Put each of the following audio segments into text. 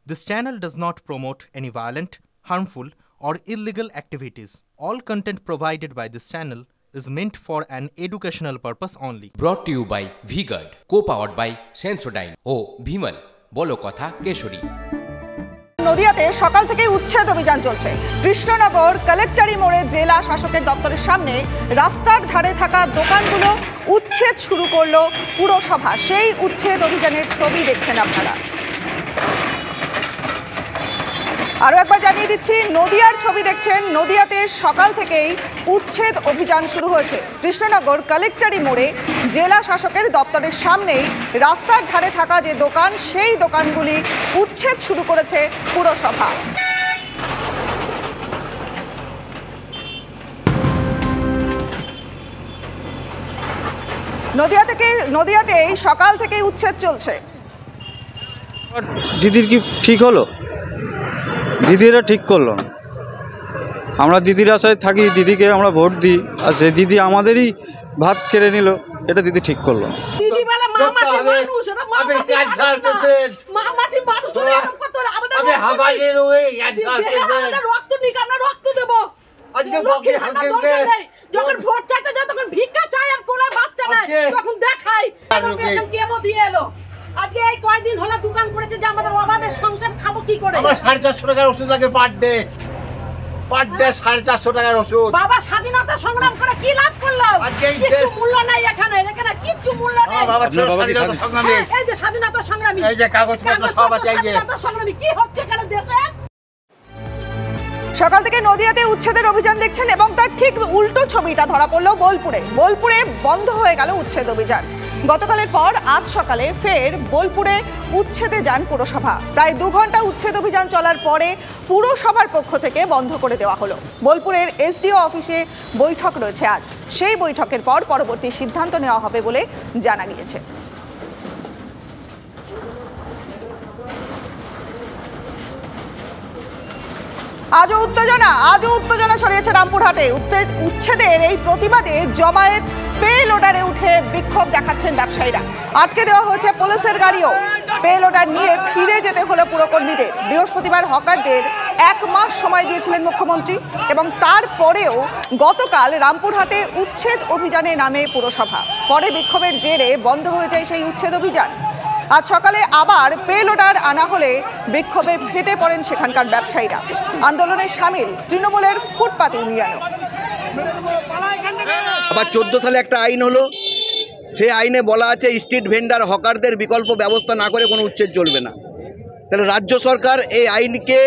This channel does not promote any violent, harmful, or illegal activities. All content provided by this channel is meant for an educational purpose only. Brought to you by V-Guard, co-powered by Sensodyne ও ভিমল বলো কথা কেশরী। নদিয়াতে সকাল থেকে উচ্ছেদ অভিযান চলছে। কৃষ্ণনগর কালেক্টরি মোড়ে জেলা শাসকের দপ্তরের সামনে রাস্তার ধারে থাকা দোকানগুলো উচ্ছেদ শুরু করলো পুরসভা। সেই উচ্ছেদ অভিযানের ছবি দেখছেন আপনারা। আরও একবার জানিয়ে দিচ্ছি, নদিয়ার ছবি দেখছেন। নদিয়াতে সকাল থেকেই উচ্ছেদ অভিযান শুরু হয়েছে। কৃষ্ণনগর কালেক্টরি মোড়ে জেলা শাসকের দপ্তরের সামনেই রাস্তার ধারে থাকা যে দোকান, সেই দোকানগুলি উচ্ছেদ শুরু করেছে পুরসভা। নদিয়াতে সকাল থেকেই উচ্ছেদ চলছে। দিদির কি ঠিক হলো? দিদিরা ঠিক করলো না। আমরা দিদির আশায় থাকি, দিদিকে আমরা ভোট দিই, আর সে দিদি আমাদেরই ভাত কেড়ে নিল। এটা দিদি ঠিক করলো না। আজকে এই কয়দিন হলো দোকান করেছে যে আমাদের অভাবে সংসার খাবো কি করে? আমার 450 টাকার ওষুধ লাগে পার ডে 450 টাকার ওষুধ। বাবা স্বাধীনতা সংগ্রাম করে কি লাভ করলাম? কিছু মূল্য নাই এখানে, এখানে কিছু মূল্য নাই। বাবা স্বাধীনতা সংগ্রামী, এই যে স্বাধীনতা সংগ্রামী, এই যে কাগজপত্র সব আছে। এই যে স্বাধীনতা সংগ্রামী কি হচ্ছে এখানে দেশে? সকাল থেকে নদিয়াতে উচ্ছেদের অভিযান দেখছেন এবং তার ঠিক উল্টো ছবিটা ধরা পড়লো বোলপুরে বন্ধ হয়ে গেল উচ্ছেদ অভিযান। গতকালের পর আজ সকালে ফের বোলপুরে উচ্ছেদে যান পুরসভা। প্রায় 2 ঘন্টা উচ্ছেদ অভিযান চলার পরে পুরসভার পক্ষ থেকে বন্ধ করে দেওয়া হলো। বোলপুরের এসডিও অফিসে বৈঠক রয়েছে আজ। সেই বৈঠকের পর পরবর্তী সিদ্ধান্ত নেওয়া হবে বলে জানা গিয়েছে। আজও উত্তেজনা ছড়িয়েছে রামপুরহাটে। উচ্ছেদের এই প্রতিবাদে জমায়েত পে লোডারে উঠে বিক্ষোভ দেখাচ্ছেন ব্যবসায়ীরা। আটকে দেওয়া হয়েছে পুলিশের গাড়িও। পে লোডার নিয়ে ফিরে যেতে হলো পুরকর্মীদের। বৃহস্পতিবার হকারদের 1 মাস সময় দিয়েছিলেন মুখ্যমন্ত্রী এবং তারপরেও গতকাল রামপুরহাটে উচ্ছেদ অভিযানে নামে পুরসভা। পরে বিক্ষোভের জেরে বন্ধ হয়ে যায় সেই উচ্ছেদ অভিযান। আজ সকালে আবার পে লোডার আনা হলে বিক্ষোভে ফেটে পড়েন সেখানকার ব্যবসায়ীরা। আন্দোলনে সামিল তৃণমূলের ফুটপাত ইউনিয়নও। আবার 14 সালে একটা আইন হলো, সে আইনে বলা আছে স্ট্রিট ভেন্ডার হকারদের বিকল্প ব্যবস্থা না করে কোনো উচ্ছেদ চলবে না। তাহলে রাজ্য সরকার এই আইনকে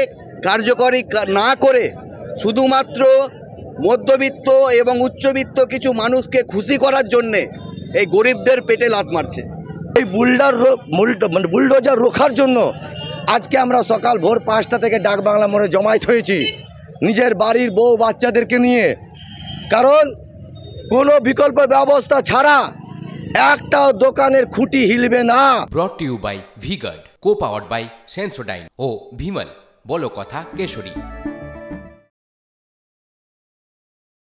কার্যকরী না করে শুধুমাত্র মধ্যবিত্ত এবং উচ্চবিত্ত কিছু মানুষকে খুশি করার জন্যে এই গরিবদের পেটে লাথ মারছে। এই বুলডোজার রোখার জন্য আজকে আমরা সকাল ভোর 5টা থেকে ডাকবাংলা মোড়ে জমায়েত হয়েছি নিজের বাড়ির বউ বাচ্চাদেরকে নিয়ে। কারণ কোনো বিকল্প ব্যবস্থা ছাড়া একটাও দোকানের খুঁটি হিলবে না। Brought to you by V-Guard, co-powered by Sensodyne ও ভিমল বলো কথা কেশরী।